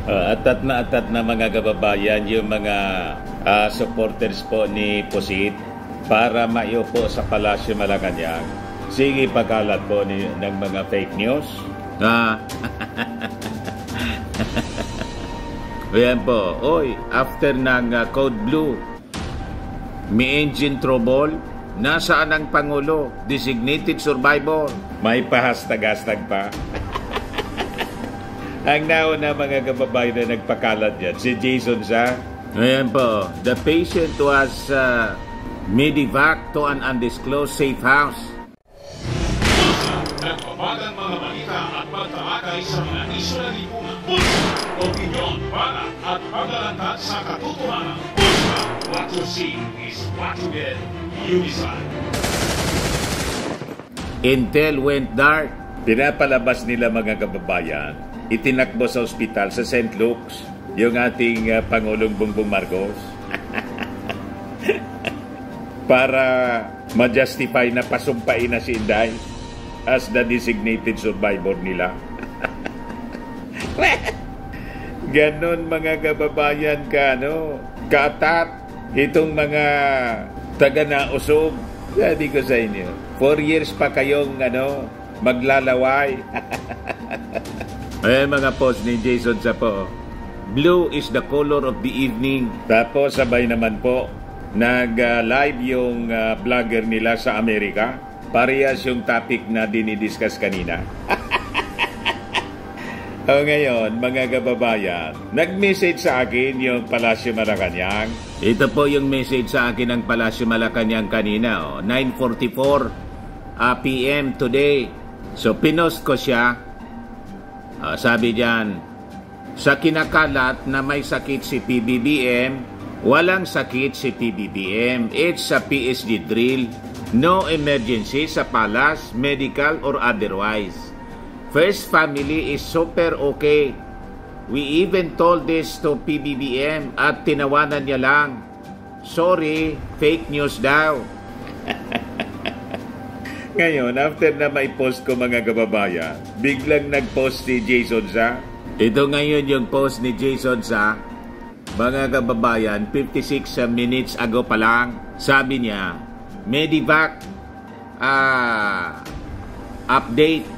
Atat na mga kababayan yung mga supporters po ni Pusit para maiupo sa Palasyo Malacanang. Sige pagkalat po ng mga fake news. Ayan po. Oy, after ng Code Blue, may engine trouble. Nasaan ang Pangulo? Designated survivor. May pahastag-hastag pa. Ang nauna mga kababayan na nagpakalat yan, si Jason Sa. Ayan po, the patient was medevac to an undisclosed safe house. Nagpapagang mga balita at pagtalakay sa mga isyu na lipunan. Pulsa, opinyon, para at paglalantad sa katotohanan. Pulsa, what you see is what you get. Unisan. Intel went dark. Pinapalabas nila mga kababayan. Itinakbo sa ospital sa St. Luke's yung ating Pangulong Bongbong Marcos para ma-justify na pasumpain na si Inday as the designated survivor nila. Ganon mga kababayan kaatat itong mga taga-nausog. Sabi ko sa inyo, 4 years pa kayong maglalaway. Ayan mga post ni Jason Sa po. Blue is the color of the evening. Tapos sabay naman po nag-live yung vlogger nila sa Amerika. Parehas yung topic na dinidiscuss kanina. Ngayon mga kababayan, nag-message sa akin yung Palasyo Malacanang. Ito po yung message sa akin ng Palasyo Malacanang kanina. 9:44 PM today. So pinost ko siya. Sabi diyan, sa kinakalat na may sakit si PBBM, walang sakit si PBBM. It's a PSG drill. No emergency sa palas, medical or otherwise. First family is super okay. We even told this to PBBM at tinawanan niya lang. Sorry, fake news daw. Ngayon, after na may post ko mga kababayan, biglang nag-post si Jason Sa. Ito ngayon yung post ni Jason Sa. Mga kababayan, 56 minutes ago pa lang, sabi niya, medevac update.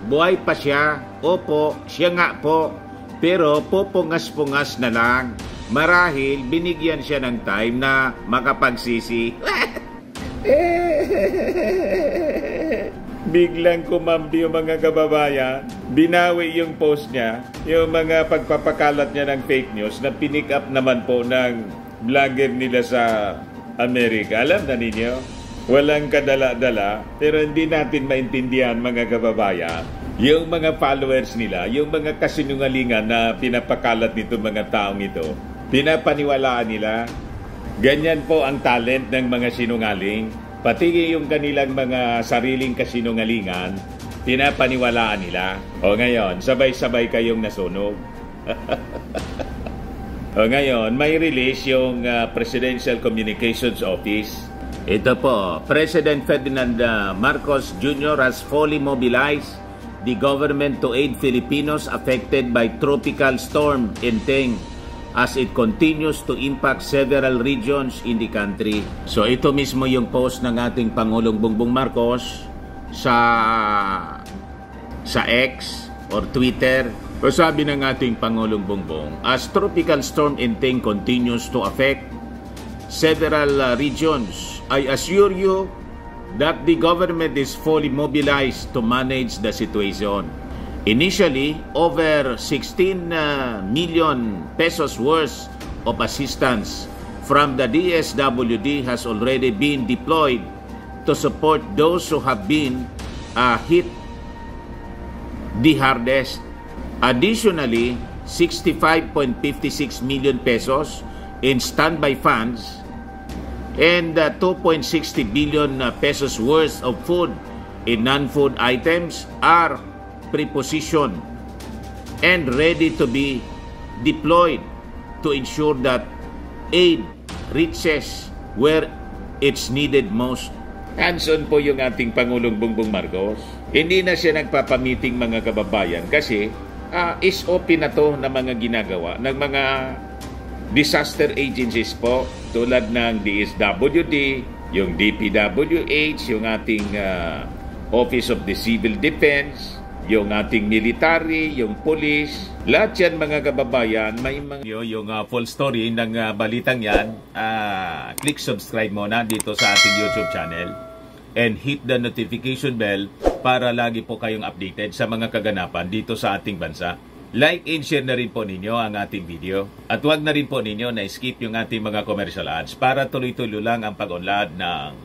Buhay pa siya. Opo, siya nga po. Pero pupungas-pungas na lang. Marahil binigyan siya ng time na makapagsisi. Biglang kumambi yung mga kababayan. Binawi yung post niya, yung mga pagpapakalat niya ng fake news na pinick up naman po ng vlogger nila sa Amerika. Alam na ninyo, walang kadala-dala, pero hindi natin maintindihan mga kababayan. Yung mga followers nila, yung mga kasinungalingan na pinapakalat nito mga taong ito, pinapaniwalaan nila. Ganyan po ang talent ng mga sinungaling. Pati yung kanilang mga sariling kasinungalingan, pinapaniwalaan nila. O ngayon, sabay-sabay kayong nasunog. O ngayon, may release yung Presidential Communications Office. Ito po, President Ferdinand Marcos Jr. has fully mobilized the government to aid Filipinos affected by Tropical Storm Enteng as it continues to impact several regions in the country. So ito mismo yung post ng ating Pangulong Bongbong Marcos sa X or Twitter. O sabi ng ating Pangulong Bongbong, as Tropical Storm Enteng continues to affect several regions, I assure you that the government is fully mobilized to manage the situation. Initially, over 16 million pesos worth of assistance from the DSWD has already been deployed to support those who have been hit the hardest. Additionally, 65.56 million pesos in standby funds and 2.60 billion pesos worth of food in non-food items are prepositioned and ready to be deployed to ensure that aid reaches where it's needed most. Hands-on po yung ating Pangulong Bongbong Marcos. Hindi na siya nagpapamiting mga kababayan kasi SOP na to na mga ginagawa ng mga disaster agencies po tulad ng DSWD, yung DPWH, yung ating Office of the Civil Defense, yung ating military, yung police. Lahat yan mga kababayan, may mga yung full story ng balitang yan, click subscribe muna dito sa ating YouTube channel and hit the notification bell para lagi po kayong updated sa mga kaganapan dito sa ating bansa. Like and share na rin po ninyo ang ating video. At huwag na rin po ninyo na skip yung ating mga commercial ads para tuloy-tuloy lang ang pag-unlad ng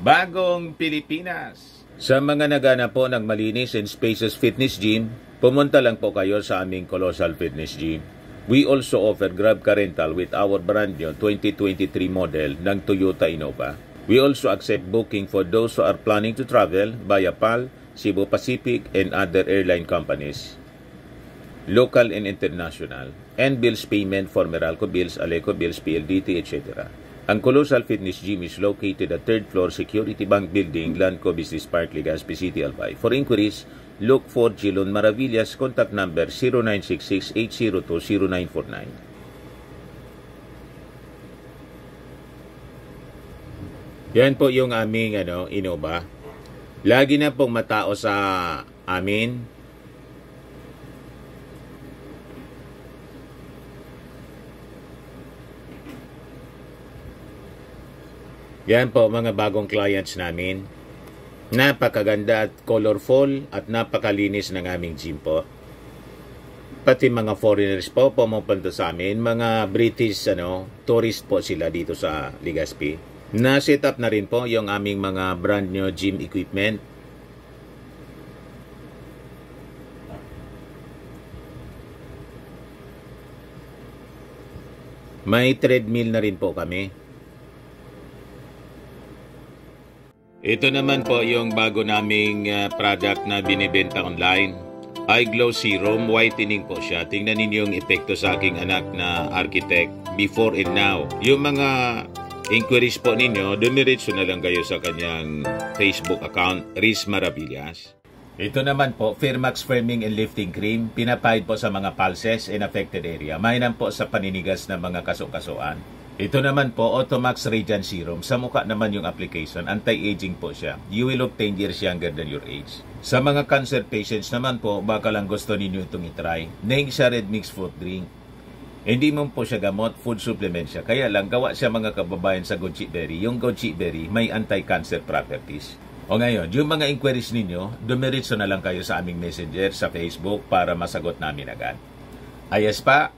Bagong Pilipinas. Sa mga nagana po ng malinis and spacious fitness gym, pumunta lang po kayo sa aming Colossal Fitness Gym. We also offer Grab Car Rental with our brand new 2023 model ng Toyota Innova. We also accept booking for those who are planning to travel via PAL, Cebu Pacific, and other airline companies, local and international, and bills payment for Meralco Bills, Aleco Bills, PLDT, etc. Ang Colossal Fitness Gym is located at 3rd floor Security Bank Building, Lanco Business Park, Legazpi City, Albay. For inquiries, look for Gilon Maravillas, contact number 0966-802-0949. Yan po yung aming Innova. Lagi na pong matao sa amin. Yan po mga bagong clients namin. Napakaganda at colorful at napakalinis ng aming gym po. Pati mga foreigners po pumupunta sa amin. Mga British tourist po sila dito sa Legazpi. Na-set up na rin po yung aming mga brand new gym equipment. May treadmill na rin po kami. Ito naman po yung bago naming product na binibenta online. Eye Glow Serum, whitening po siya. Tingnan ninyo yung epekto sa aking anak na architect before and now. Yung mga inquiries po ninyo, dumiretso na lang kayo sa kanyang Facebook account, Riz Maravillas. Ito naman po, Firmax Firming and Lifting Cream. Pinapahid po sa mga pulses and affected area. Mainam po sa paninigas ng mga kasukasuan. Ito naman po, Automax Radiant Serum. Sa mukha naman yung application, anti-aging po siya. You will look 10 years younger than your age. Sa mga cancer patients naman po, baka lang gusto ninyo itong itry. Neng siya red mixed fruit drink. Hindi mo po siya gamot, food supplement siya. Kaya lang, gawa siya mga kababayan sa goji berry. Yung goji berry may anti-cancer properties. O ngayon, yung mga inquiries ninyo, dumiretso na lang kayo sa aming messenger sa Facebook para masagot namin agad. Ayos pa?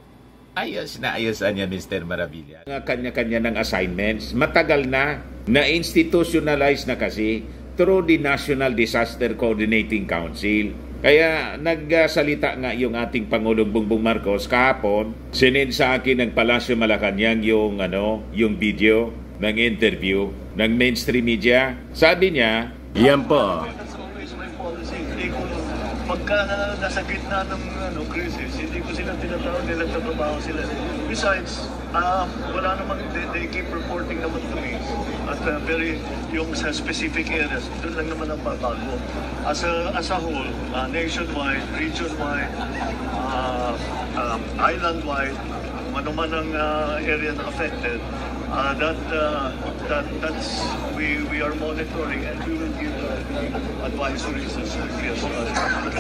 Ayos na ayosan niya, Mr. Maravilla. Kanya-kanya ng assignments, matagal na-institutionalize na kasi through the National Disaster Coordinating Council. Kaya nagsalita nga yung ating Pangulong Bongbong Marcos kahapon, sinend sa akin ng Palasyo Malacanang yung video ng interview ng mainstream media. Sabi niya, yan po. Pagka nasa gitna ng crisis, hindi ko sila tinatawag, nagtatrabaho sila. Besides, wala namang, they keep reporting naman to me at yung sa specific areas, doon lang naman ang bago. As a whole, nationwide, region-wide, island-wide, manuman ang area na affected, that's we are monitoring and we will give advisories as quickly as possible.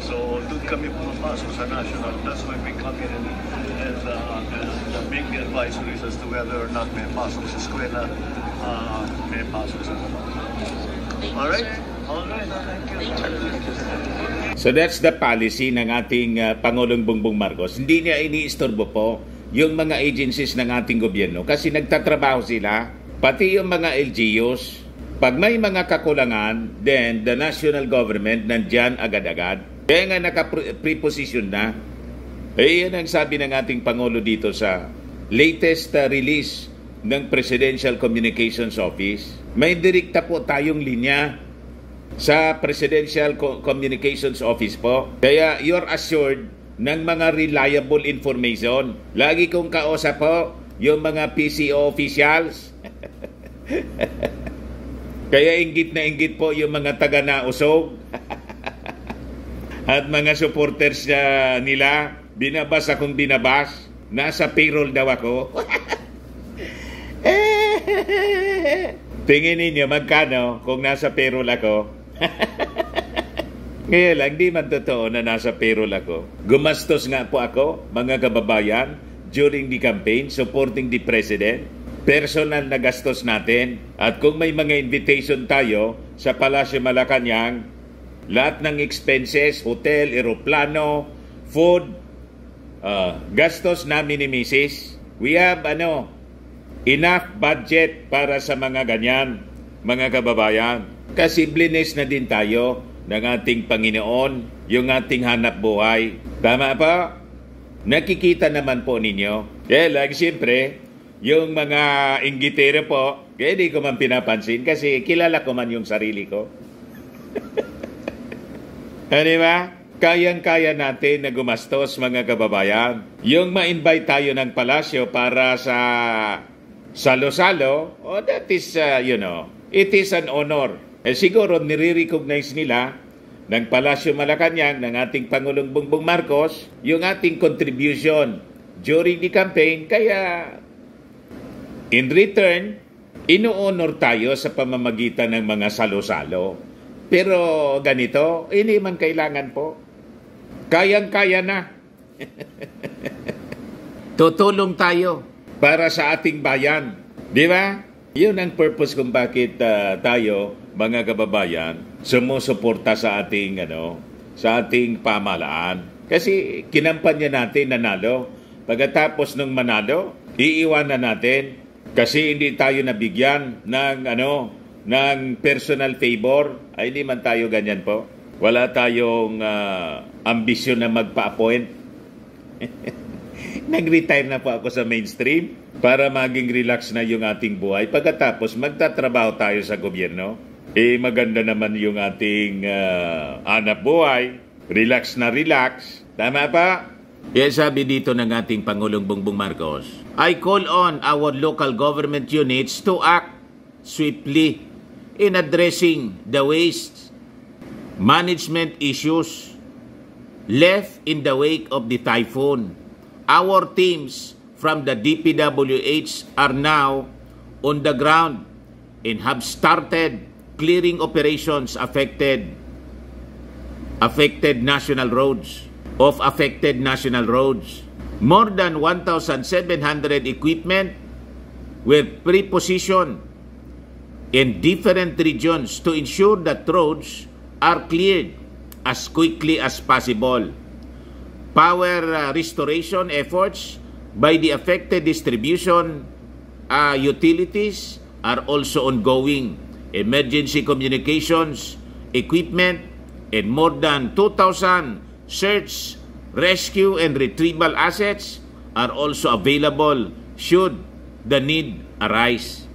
So doon kami pumapasok sa national. That's why we come in and make the advisories as to whether or not may pasok sa eskwela, may pasok sa Alright? Alright, thank you. So that's the policy ng ating Pangulong Bongbong Marcos. Hindi niya iniistorbo po yung mga agencies ng ating gobyerno kasi nagtatrabaho sila, pati yung mga LGUs. Pag may mga kakulangan, then the national government nandyan agad-agad. Kaya nga naka-preposition na. Yan ang sabi ng ating Pangulo dito sa latest release ng Presidential Communications Office. May direkta po tayong linya sa Presidential Communications Office po. Kaya you're assured ng mga reliable information. Lagi kong kausap po yung mga PCO officials. Kaya inggit na inggit po yung mga taga-nausog. At mga supporters nila, binabas akong binabas. Nasa payroll daw ako. Tingin ninyo magkano kung nasa payroll ako? Ngayon lang, di man totoo na nasa payroll ako. Gumastos nga po ako, mga kababayan, during the campaign, supporting the President. Personal na gastos natin. At kung may mga invitation tayo sa Palasyo Malacanang, lahat ng expenses, hotel, eroplano, food, gastos namin ni Mrs. We have enough budget para sa mga ganyan, mga kababayan. Kasi blinis na din tayo ng ating Panginoon, yung ating hanap buhay. Tama pa? Nakikita naman po ninyo. Kaya lang, siyempre, yung mga inggitero po, kaya di ko man pinapansin kasi kilala ko man yung sarili ko. Di ba? Kayang-kaya natin na gumastos, mga kababayan. Yung ma-invite tayo ng palasyo para sa salo-salo, that is, it is an honor. Siguro nire-recognize nila ng Palasyo Malacanang, ng ating Pangulong Bongbong Marcos, yung ating contribution during the campaign. Kaya, in return, ino-honor tayo sa pamamagitan ng mga salo-salo. Pero ganito, hindi man kailangan po. Kayang-kaya na. Tutulong tayo para sa ating bayan. Di ba? Yun ang purpose kung bakit tayo, mga kababayan, sumusuporta sa ating pamahalaan. Kasi kinampanya natin nanalo. Pagkatapos ng manalo, iiwanan natin kasi hindi tayo nabigyan ng personal favor. Ay, hindi man tayo ganyan po. Wala tayong ambisyon na magpa-appoint. Nag-retire na po ako sa mainstream para maging relax na yung ating buhay. Pagkatapos, magtatrabaho tayo sa gobyerno. Maganda naman yung ating hanap buhay. Relax na relax. Tama pa? Sabi dito ng ating Pangulong Bongbong Marcos, I call on our local government units to act swiftly in addressing the waste management issues left in the wake of the typhoon. Our teams from the DPWH are now on the ground and have started clearing operations affected national roads. More than 1,700 equipment were pre-positioned in different regions to ensure that roads are cleared as quickly as possible. Power restoration efforts by the affected distribution utilities are also ongoing. Emergency communications equipment and more than 2,000 search, rescue, and retrieval assets are also available should the need arise.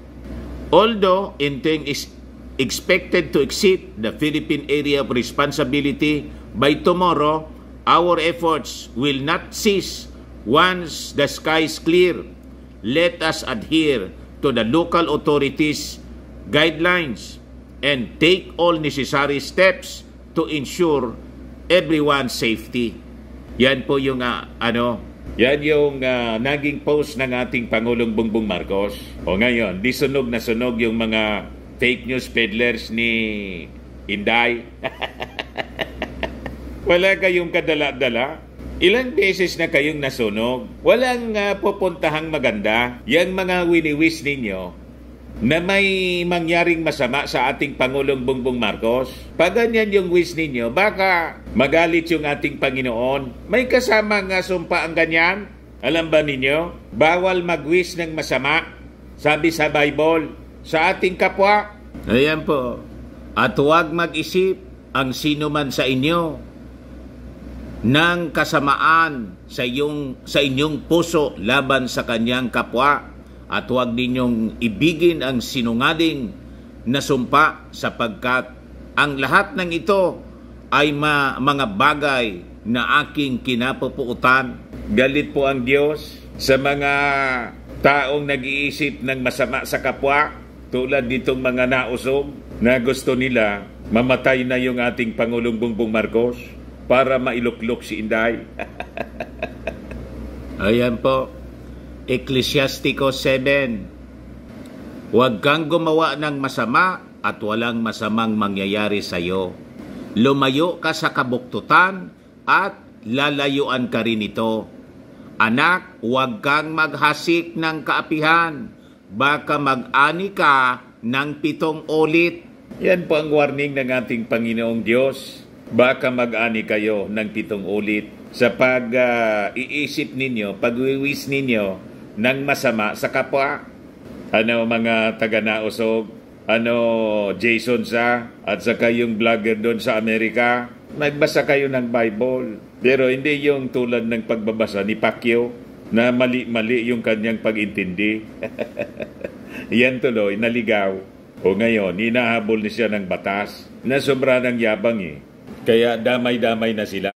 Although Inteng is expected to exceed the Philippine area of responsibility by tomorrow, our efforts will not cease once the sky is clear. Let us adhere to the local authorities' guidelines and take all necessary steps to ensure everyone's safety. Yan po yung yan yung naging post ng ating Pangulong Bongbong Marcos. O ngayon, di sunog na sunog yung mga fake news peddlers ni Inday. Wala kayong kadala-dala. Ilang beses na kayong nasunog. Walang pupuntahang maganda. Yang mga wini-wish ninyo na may mangyaring masama sa ating Pangulong Bongbong Marcos. Pag ganyan yung wish ninyo, baka magalit yung ating Panginoon. May kasama nga sumpa ang ganyan. Alam ba ninyo? Bawal mag-wish ng masama. Sabi sa Bible, sa ating kapwa. Ayan po. At huwag mag-isip ang sino man sa inyo ng kasamaan sa inyong puso laban sa kanyang kapwa. At huwag ninyong ibigin ang sinungaling na sumpa sapagkat ang lahat ng ito ay mga bagay na aking kinapupuutan. Galit po ang Diyos sa mga taong nag-iisip ng masama sa kapwa tulad ditong mga nausog na gusto nila mamatay na yung ating Pangulong Bongbong Marcos. para mailuklok si Inday. Ayan po, Ecclesiastico 7. Huwag kang gumawa ng masama at walang masamang mangyayari sa iyo. Lumayo ka sa kabuktutan at lalayuan ka rin ito. Anak, huwag kang maghasik ng kaapihan. Baka mag-ani ka ng 7 ulit. Yan po ang warning ng ating Panginoong Diyos. Baka mag-ani kayo ng 7 ulit sa pag-iisip ninyo, pag-wiwis ninyo ng masama sa kapwa. Ano mga taga-nausog, ano Jason sa, at saka yung vlogger doon sa Amerika, magbasa kayo ng Bible. Pero hindi yung tulad ng pagbabasa ni Pacquiao na mali-mali yung kanyang pag-intindi. Yan tuloy, naligaw. O ngayon, hinahabol na siya ng batas na sobra ng yabang eh. Kaya damay-damay na sila.